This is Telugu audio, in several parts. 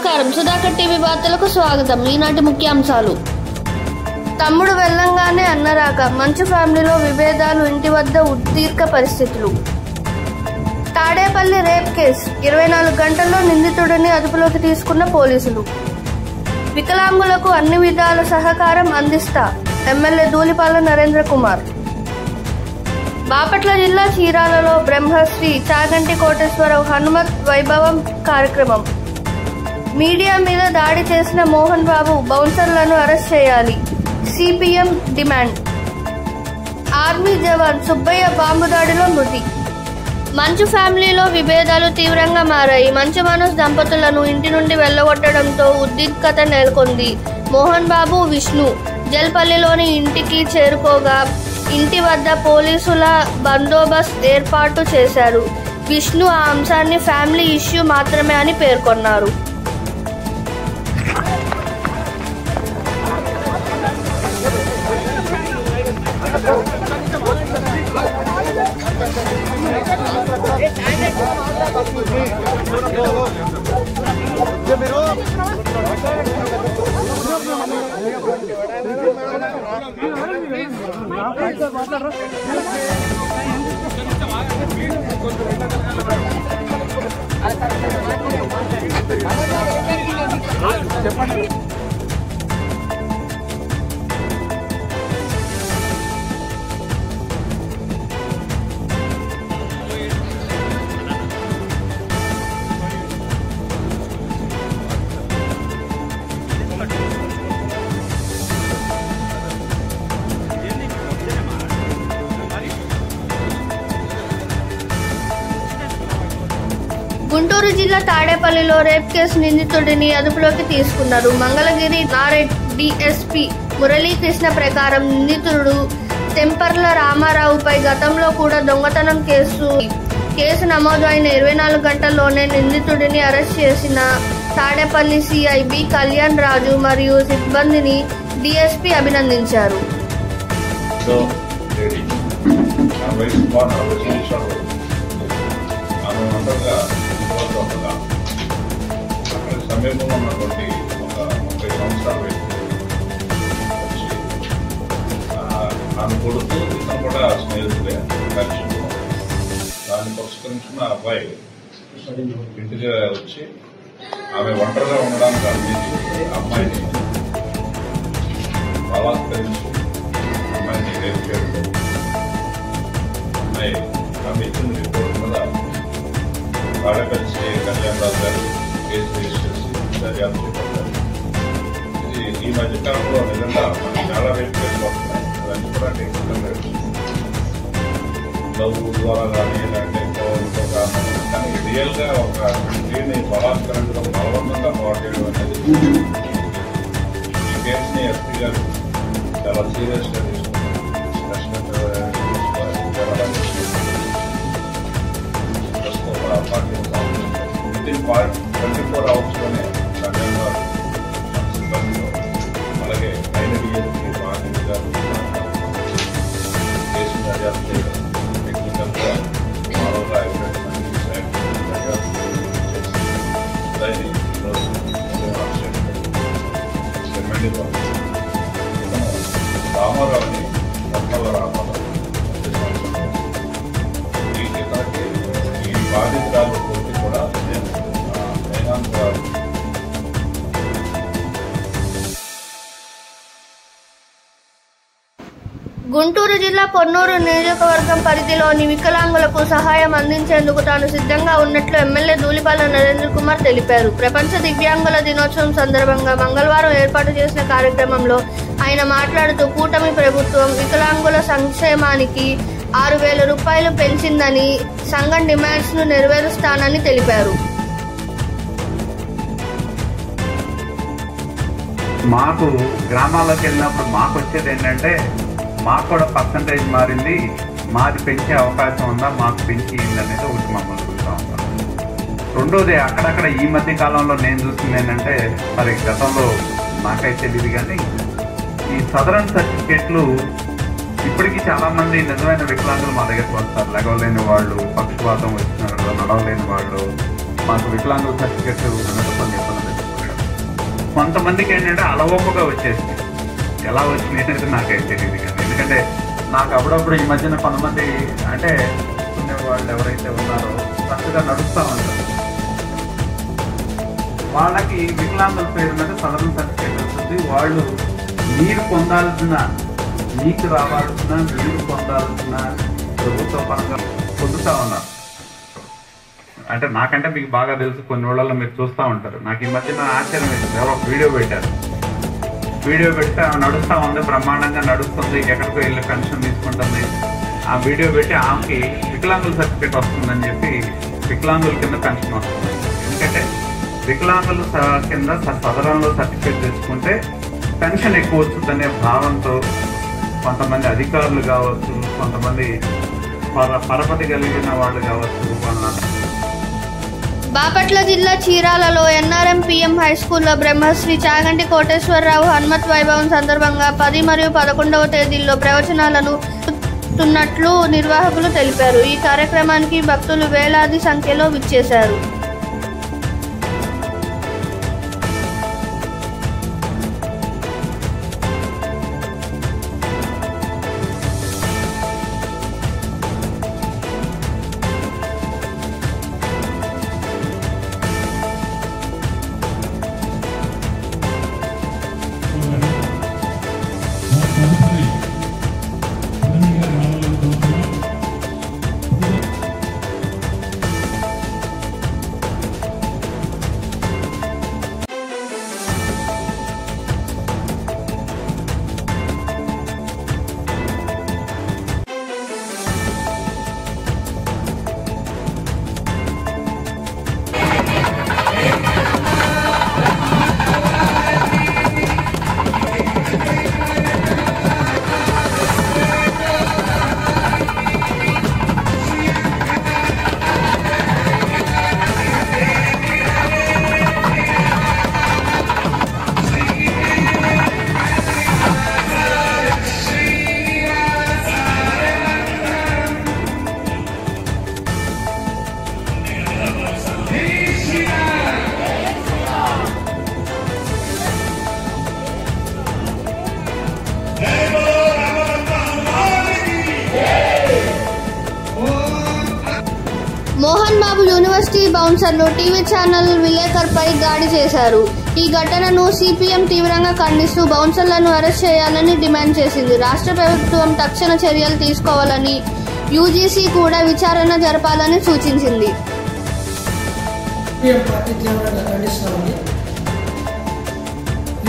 నమస్కారం. సుధాకర్ టీవీ వార్తలకు స్వాగతం. ఈనాటి ముఖ్యాంశాలు. తమ్ముడు వెళ్ళంగానే అన్నరాక, మంచు ఫ్యామిలీలో విభేదాలు, ఇంటి వద్ద ఉద్రిక్త పరిస్థితులు. తాడేపల్లి రేప్ కేసు 24 గంటల్లో నిందితుడిని అదుపులోకి తీసుకున్న పోలీసులు. వికలాంగులకు అన్ని విధాల సహకారం అందిస్తా ఎమ్మెల్యే ధూళిపాల నరేంద్ర కుమార్. బాపట్ల జిల్లా చీరాలలో బ్రహ్మశ్రీ చాగంటి కోటేశ్వరరావు హనుమత్ వైభవం కార్యక్రమం. మీడియా మీద దాడి చేసిన మోహన్ బాబు బౌన్సర్లను అరెస్ట్ చేయాలి, సిపిఎం డిమాండ్. ఆర్మీ జవాన్ సుబ్బయ్య బాంబు దాడిలో మృతి. మంచు ఫ్యామిలీలో విభేదాలు తీవ్రంగా మారాయి. మంచు మనోజ్ దంపతులను ఇంటి నుండి వెళ్లగొట్టడంతో ఉద్రిక్తత నెలకొంది. మోహన్ బాబు, విష్ణు జల్పల్లిలోని ఇంటికి చేరుకోగా ఇంటి వద్ద పోలీసుల బందోబస్తు ఏర్పాటు చేశారు. విష్ణు ఆ అంశాన్ని ఫ్యామిలీ ఇష్యూ మాత్రమే అని పేర్కొన్నారు. గుంటూరు జిల్లా తాడేపల్లిలో రేప్ కేసు నిందితుడిని అదుపులోకి తీసుకున్నారు. మంగళగిరి నారెడ్ డిఎస్పీ మురళీకృష్ణ ప్రకారం నిందితుడు తెంపర్ల రామారావుపై గతంలో కూడా దొంగతనం కేసు నమోదు అయిన 24 గంటల్లోనే నిందితుడిని అరెస్ట్ చేసిన తాడేపల్లి సిఐ బి కళ్యాణ్ రాజు మరియు సిబ్బందిని డిఎస్పీ అభినందించారు. సమీపంలో ఉన్నటువంటి ఒక 30 సంవత్సరాల వ్యక్తి వచ్చి ఆమె కొడుకు ఇతను కూడా స్నేహితులే కలిసి దాన్ని పురస్కరించిన అబ్బాయి ఇంటికి వచ్చి ఆమె ఒంటరిగా ఉండడానికి అనుమతించి అమ్మాయిని బలాత్కరించి అమ్మాయిని రేపు చేయడం. అమ్మాయి ఆమె ఇచ్చిన రిపోర్ట్ మీద తాడేపల్లి కళ్యాణ్ రాజు గారు కేసు రిజిస్టర్ చేసి దర్యాప్తు చేపట్టారు. ఇది ఈ మధ్యకాలంలో నిజంగా మనకి చాలా రేపు కేసులు వస్తున్నాయి. అవన్నీ కూడా టెక్నికల్ లవ్ ద్వారా కానీ లేదంటే ఇంకో కారణం, కానీ రియల్ గా ఒక స్త్రీని బలాత్కరించడం, బలవంతంగా పోవడం అనేది ఈ కేసుని ఎస్పీ గారు చాలా సీరియస్ గా వితిన్ 24 hours లోనే కళ్యాణ్ గారు సిబ్బందిలో అలాగే ఐనడిఎస్పీ మార్నింగ్ గారు కేసు దర్యాప్తు చేయడం, టెక్నికల్ గా మరోగా ఎవిడెన్స్ దర్యాప్తు చేసి దాన్ని ఈరోజు రామారావుని పద్మల రామారావు ఇతనికి ఈ బాధితురాలు పూర్తి కూడా గుంటూరు జిల్లా పొన్నూరు నియోజకవర్గం పరిధిలోని వికలాంగులకు సహాయం అందించేందుకు తాను సిద్ధంగా ఉన్నట్లు ఎమ్మెల్యే ధూళిపాల నరేంద్ర కుమార్ తెలిపారు. ప్రపంచ దివ్యాంగుల దినోత్సవం సందర్భంగా మంగళవారం ఏర్పాటు చేసిన కార్యక్రమంలో ఆయన మాట్లాడుతూ కూటమి ప్రభుత్వం వికలాంగుల సంక్షేమానికి 6,000 రూపాయలు పెంచిందని, సంఘం డిమాండ్స్ ను నెరవేరుస్తానని తెలిపారు. మాకు గ్రామాల్లోకి వెళ్ళినప్పుడు మాకు వచ్చేది ఏంటంటే మాకు కూడా పర్సంటేజ్ మారింది, మాది పెంచే అవకాశం ఉందా, మాకు పెంచి అనేది ఒకటి మమ్మల్ని చూస్తూ ఉంటాం. రెండోది అక్కడక్కడ ఈ మధ్య కాలంలో నేను చూస్తుంది ఏంటంటే, మరి గతంలో నాకైతే తెలియదు కానీ ఈ సదరన్ సర్టిఫికేట్లు ఇప్పటికీ చాలా మంది నిజమైన వికలాంగులు మా దగ్గరకు వస్తారు. లెగవలేని వాళ్ళు, పక్షవాతం వచ్చిన నడవలేని వాళ్ళు, మాకు వికలాంగుల సర్టిఫికేట్ ఉన్నటువంటి ఇబ్బంది కొంతమందికి ఏంటంటే అలవోకగా వచ్చేసింది. ఎలా వచ్చినాయి అనేది నాకైతే తెలియదు కానీ, ఎందుకంటే నాకు అప్పుడప్పుడు ఈ మధ్యన కొంతమంది అంటే వాళ్ళు ఎవరైతే ఉన్నారో చక్కగా నడుస్తూ ఉంటారు, వాళ్ళకి వికలాంగుల పేరు మీద సదరణ సర్టిఫికేట్ వస్తుంది. వాళ్ళు మీరు పొందాల్సిన, మీకు రావాల్సిన, మీరు పొందాల్సిన ప్రభుత్వ పరంగా పొందుతూ ఉన్నారు. అంటే నాకంటే మీకు బాగా తెలుసు, కొన్ని ఊళ్ళల్లో మీరు చూస్తూ ఉంటారు. నాకు ఈ మధ్యన ఆశ్చర్యం వేసింది, ఎవరో వీడియో పెట్టారు. వీడియో పెడితే ఆమె నడుస్తూ ఉంది, బ్రహ్మాండంగా నడుస్తుంది, ఎక్కడికో వెళ్ళి పెన్షన్ తీసుకుంటుంది. ఆ వీడియో పెట్టి ఆమెకి వికలాంగుల సర్టిఫికేట్ వస్తుందని చెప్పి వికలాంగుల కింద పెన్షన్ వస్తుంది. ఎందుకంటే వికలాంగుల కింద సదరంలో సర్టిఫికేట్ తెచ్చుకుంటే పెన్షన్ ఎక్కువ వస్తుందనే భావంతో కొంతమంది అధికారులు కావచ్చు, కొంతమంది పరపతి కలిగిన వాళ్ళు కావచ్చు. బాపట్ల జిల్లా చీరాలలో ఎన్ఆర్ఎం పిఎం హై స్కూల్లో బ్రహ్మశ్రీ చాగంటి కోటేశ్వరరావు హనుమత్ వైభవం సందర్భంగా 10 మరియు 11వ తేదీల్లో ప్రవచనాలను తున్నట్లు నిర్వాహకులు తెలిపారు. ఈ కార్యక్రమానికి భక్తులు వేలాది సంఖ్యలో విచ్చేశారు. Mohan Babu university బౌన్సర్లు TV channel విలేకరుపై దాడి చేశారు. ఈ ఘటనను సిపిఎం తీవ్రంగా ఖండిస్తూ బౌన్సర్లను అరెస్ట్ చేయాలని డిమాండ్ చేసింది. రాష్ట్ర ప్రభుత్వం తక్షణ చర్యలు తీసుకోవాలని, యూజీసీ కూడా విచారణ జరపాలని సూచించింది.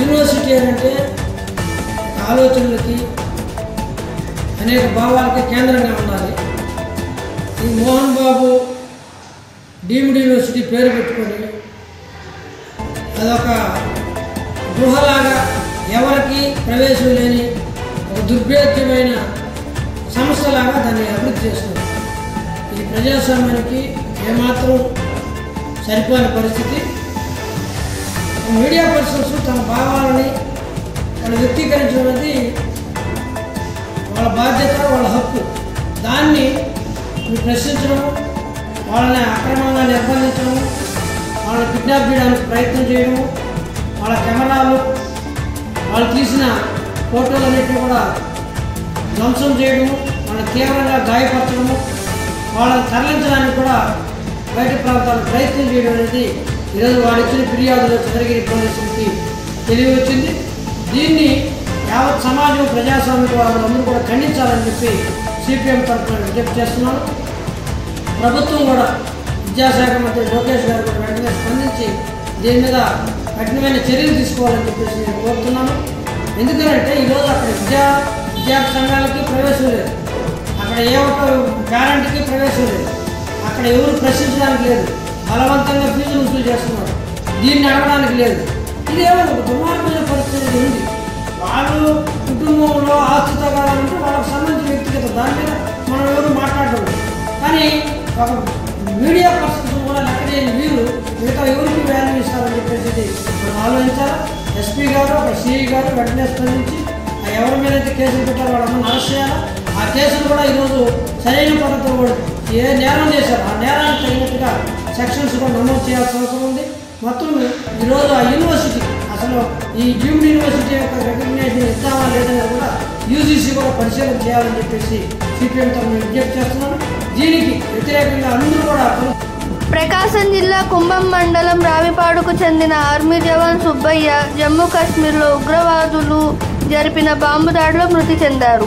యూనివర్సిటీ అంటే ఆలోచనలకి, అనేక భావాలకి కేంద్రంగా ఉండాలి. ఈ మోహన్ బాబు డీమ్డ్ యూనివర్సిటీ పేరు పెట్టుకొని అదొక గృహలాగా, ఎవరికి ప్రవేశం లేని ఒక దుర్భేద్యమైన సంస్థలాగా దాన్ని అభివృద్ధి చేస్తున్నారు. ఇది ప్రజాస్వామ్యానికి ఏమాత్రం సరిపోని పరిస్థితి. మీడియా పర్సన్స్ తమ భావాలని వాళ్ళు వ్యక్తీకరించడం అనేది వాళ్ళ బాధ్యత, వాళ్ళ హక్కు. దాన్ని ప్రశ్నించడం, వాళ్ళని అక్రమంగా నిర్బంధించడం, వాళ్ళని కిడ్నాప్ చేయడానికి ప్రయత్నం చేయడం, వాళ్ళ కెమెరాలు, వాళ్ళు తీసిన ఫోటోలన్నింటినీ కూడా ధ్వంసం చేయడం, వాళ్ళని తీవ్రంగా గాయపరచడము, వాళ్ళని తరలించడానికి కూడా బయట ప్రాంతాలకు ప్రయత్నం చేయడం అనేది ఈరోజు వాళ్ళు ఇచ్చిన ఫిర్యాదులో చంద్రగిరి పోలీసులకి తెలియవచ్చింది. దీన్ని యావత్ సమాజం, ప్రజాస్వామ్య వాళ్ళందరూ కూడా ఖండించాలని చెప్పి సిపిఎం తరఫున విజ్ఞప్తి చేస్తున్నాను. ప్రభుత్వం కూడా, విద్యాశాఖ మంత్రి లోకేష్ గారు కూడా వెంటనే స్పందించి దీని మీద కఠినమైన చర్యలు తీసుకోవాలని చెప్పేసి నేను కోరుతున్నాను. ఎందుకంటే ఈరోజు అక్కడ విద్యార్థి సంఘాలకి ప్రవేశం లేదు, అక్కడ ఏ ఒక్క గ్యారంటీకి ప్రవేశం లేదు, అక్కడ ఎవరు ప్రశ్నించడానికి లేదు, బలవంతంగా ఫీజులు వసూలు చేస్తున్నారు, దీన్ని అడగడానికి లేదు. ఇదేమో ఒక దుర్మార్గమైన పరిస్థితి ఉంది. వాళ్ళు కుటుంబంలో ఆస్తి తగాలంటే వాళ్ళకి సంబంధించిన వ్యక్తిగత, దాని మీద మనం ఎవరు మాట్లాడడం. కానీ ఒక మీడియా పర్సన్స్ కూడా లెక్కలేని వీరు మిగతా ఎవరికి వాల్యూ ఇస్తారని చెప్పేసి మనం ఆలోచించాలి. ఎస్పీ గారు, ఒక సిఐ గారు వెంటనే స్పందించి ఎవరి మీద అయితే కేసులు పెట్టారో వాళ్ళందరూ అరెస్ట్ చేయాలి. ఆ కేసులు కూడా ఈరోజు సరైన పద్ధతిలో కూడా ఏ నేరం చేశారు ఆ నేరానికి తగినట్టుగా సెక్షన్స్ కూడా నమోదు చేయాల్సిన అవసరం ఉంది. మొత్తం ఈరోజు ఆ యూనివర్సిటీ, ఆ అసలు ఈ డీమ్డ్ యూనివర్సిటీ యొక్క రికగ్నేషన్ ఇద్దామా లేదని కూడా యూజీసీ కూడా పరిశీలన చేయాలని చెప్పేసి సిపిఎం తరఫున విజ్ఞప్తి చేస్తున్నాను. దీనికి వ్యతిరేకంగా అందరూ కూడా ప్రకాశం జిల్లా కుంభం మండలం రావిపాడుకు చెందిన ఆర్మీ జవాన్ సుబ్బయ్య జమ్మూ కాశ్మీర్లో ఉగ్రవాదులు జరిపిన బాంబు దాడిలో మృతి చెందారు.